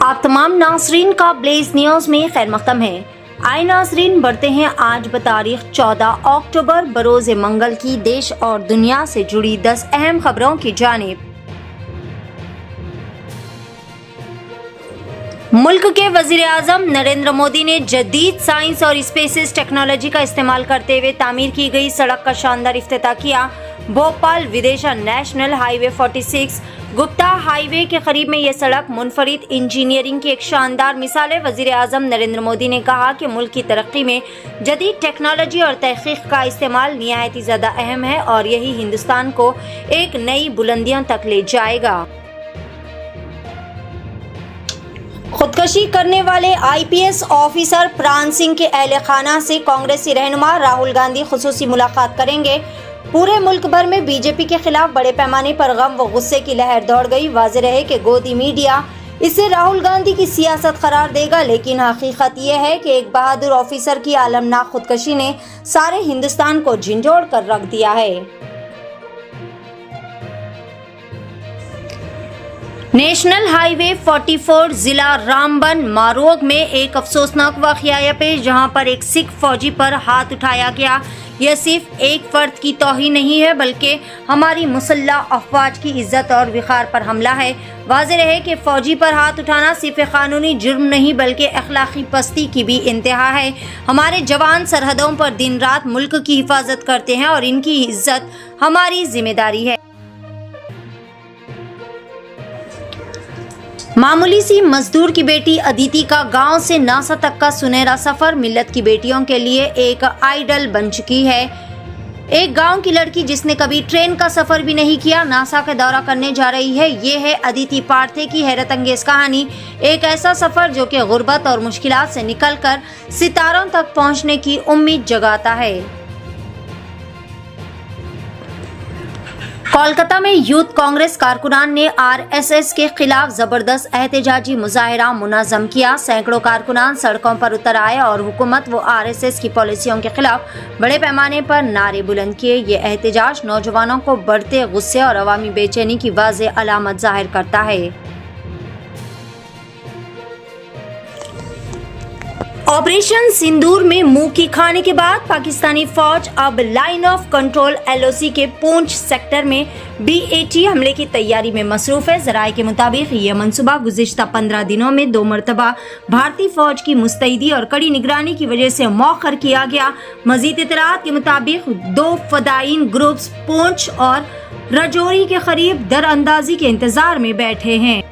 आप तमाम नाज़रीन का ब्लेज न्यूज़ में खैर मक़दम है। आए नाज़रीन, बढ़ते हैं आज बतारीख 14 अक्टूबर बरोज़ मंगल की देश और दुनिया से जुड़ी 10 अहम खबरों की जानिब। मुल्क के वज़ीर आज़म नरेंद्र मोदी ने जदीद साइंस और स्पेस टेक्नोलॉजी का इस्तेमाल करते हुए तामीर की गई सड़क का शानदार इफ्तिताह किया। Bhopal Vidisha national highway 46 Gupta highway के करीब में यह सड़क मुनफरिद इंजीनियरिंग की एक शानदार मिसाल है। वज़ीर आज़म नरेंद्र मोदी ने कहा कि मुल्क की तरक्की में जदीद टेक्नोलॉजी और तहकीक का इस्तेमाल निहायत ही ज़्यादा अहम है और यही हिंदुस्तान को एक नई बुलंदियों तक ले जाएगा। खुदकशी करने वाले आईपीएस ऑफिसर प्राण सिंह के अहले खाना से कांग्रेसी रहनुमा राहुल गांधी खुसूसी मुलाकात करेंगे। पूरे मुल्क भर में बीजेपी के खिलाफ बड़े पैमाने पर गम व गुस्से की लहर दौड़ गई। वाज़ेह रहे कि गोदी मीडिया इसे राहुल गांधी की सियासत करार देगा, लेकिन हकीकत यह है कि एक बहादुर ऑफिसर की आलमनाक खुदकशी ने सारे हिंदुस्तान को झंझोड़ कर रख दिया है। नेशनल हाईवे 44 जिला रामबन मारोग में एक अफसोसनाक वाक़या आया पेश, जहां पर एक सिख फौजी पर हाथ उठाया गया। यह सिर्फ एक फर्द की तौहीन नहीं है बल्कि हमारी मुसल्लह अफवाज की इज्जत और वक़ार पर हमला है। वाज़ेह रहे कि फौजी पर हाथ उठाना सिर्फ कानूनी जुर्म नहीं बल्कि अखलाकी पस्ती की भी इंतहा है। हमारे जवान सरहदों पर दिन रात मुल्क की हिफाजत करते हैं और इनकी इज्जत हमारी जिम्मेदारी है। मामूली सी मजदूर की बेटी अदिति का गांव से नासा तक का सुनहरा सफर मिल्लत की बेटियों के लिए एक आइडल बन चुकी है। एक गांव की लड़की जिसने कभी ट्रेन का सफर भी नहीं किया नासा का दौरा करने जा रही है। ये है अदिति पार्थे की हैरत अंगेज कहानी, एक ऐसा सफर जो कि गुर्बत और मुश्किलात से निकलकर सितारों तक पहुंचने की उम्मीद जगाता है। कोलकाता में यूथ कांग्रेस कारकुनान ने आरएसएस के खिलाफ जबरदस्त एहतजाजी मुजाहिरा मुनज़्ज़म किया। सैकड़ों कारकुनान सड़कों पर उतर आए और हुकूमत व आरएसएस की पॉलिसियों के खिलाफ बड़े पैमाने पर नारे बुलंद किए। ये एहतजाज नौजवानों को बढ़ते गुस्से और अवामी बेचैनी की वाज़ेह अलामत जाहिर करता है। ऑपरेशन सिंदूर में मुंह की खाने के बाद पाकिस्तानी फौज अब लाइन ऑफ कंट्रोल एलओसी के पूंछ सेक्टर में बीएटी हमले की तैयारी में मसरूफ है। जराये के मुताबिक ये मंसूबा गुज़िश्ता 15 दिनों में 2 मरतबा भारतीय फौज की मुस्तैदी और कड़ी निगरानी की वजह से मौखर किया गया। मजीद इत्तलात के मुताबिक 2 फदाईन ग्रुप्स पूंछ और राजौरी के करीब दरअंदाजी के इंतजार में बैठे हैं।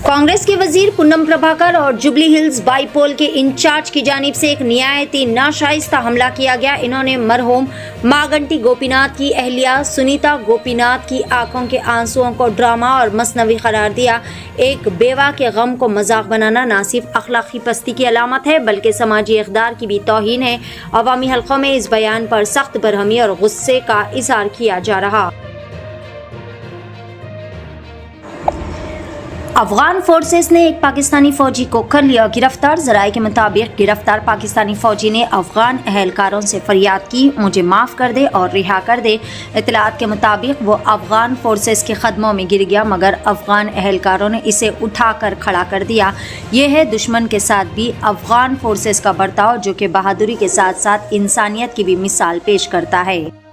कांग्रेस के वजीर पूनम प्रभाकर और जुबली हिल्स बाईपोल के इंचार्ज की जानिब से एक निहायती नाशाइस्ता हमला किया गया। इन्होंने मरहूम मागंटी गोपीनाथ की अहलिया सुनीता गोपीनाथ की आंखों के आंसुओं को ड्रामा और मसनवी करार दिया। एक बेवा के गम को मजाक बनाना न सिर्फ अखलाकी पस्ती की अलामत है बल्कि समाजी इक़दार की भी तौहीन है। अवामी हल्कों में इस बयान पर सख्त बरहमी और गुस्से का इज़हार किया जा रहा। अफगान फोर्सेस ने एक पाकिस्तानी फौजी को कर लिया गिरफ्तार। जराये के मुताबिक गिरफ्तार पाकिस्तानी फौजी ने अफगान अहलकारों से फरियाद की, मुझे माफ़ कर दे और रिहा कर दे। इत्तलात के मुताबिक वो अफगान फोर्सेस के कदमों में गिर गया मगर अफगान अहलकारों ने इसे उठाकर खड़ा कर दिया। ये है दुश्मन के साथ भी अफगान फोर्सेस का बर्ताव जो कि बहादुरी के साथ साथ इंसानियत की भी मिसाल पेश करता है।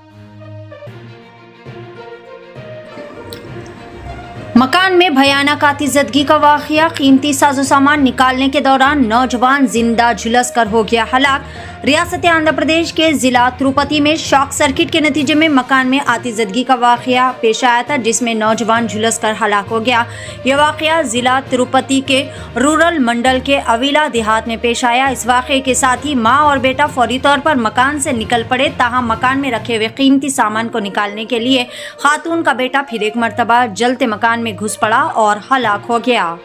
मकान में भयानक आतिशज़दगी का वाक़या, कीमती साजो सामान निकालने के दौरान नौजवान जिंदा झुलस कर हो गया हलाक। रियासत आंध्र प्रदेश के जिला तिरुपति में शॉक सर्किट के नतीजे में मकान में आतिशज़दगी का वाक़या पेश आया था जिसमें नौजवान झुलस कर हलाक हो गया। यह वाक़या जिला तिरुपति के रूरल मंडल के अवीला देहात में पेश आया। इस वाक़े के साथ ही माँ और बेटा फौरी तौर पर मकान से निकल पड़े, ताहम मकान में रखे हुए कीमती सामान को निकालने के लिए खातून का बेटा फिर एक मरतबा जलते मकान में घुस पड़ा और हलाक हो गया।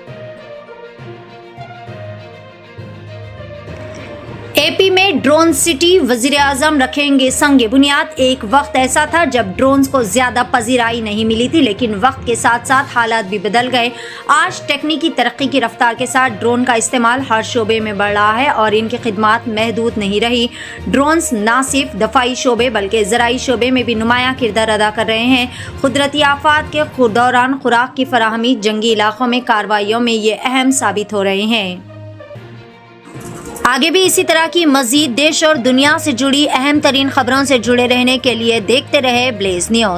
एपी में ड्रोन सिटी वजीर आजम रखेंगे संग बुनियाद। एक वक्त ऐसा था जब ड्रोन्स को ज्यादा पजीराई नहीं मिली थी, लेकिन वक्त के साथ साथ हालात भी बदल गए। आज टेक्निकी तरक्की की रफ्तार के साथ ड्रोन का इस्तेमाल हर शोबे में बढ़ रहा है और इनकी खिदमात महदूद नहीं रही। ड्रोन्स न सिर्फ दफाई शोबे बल्कि ज़राई शोबे में भी नुमायां किरदार अदा कर रहे हैं। कुदरती आफात के दौरान खुराक की फराहमी, जंगी इलाकों में कार्रवाइयों में ये अहम साबित हो रहे हैं। आगे भी इसी तरह की मजीद देश और दुनिया से जुड़ी अहम तरीन खबरों से जुड़े रहने के लिए देखते रहे ब्लेज न्यूज।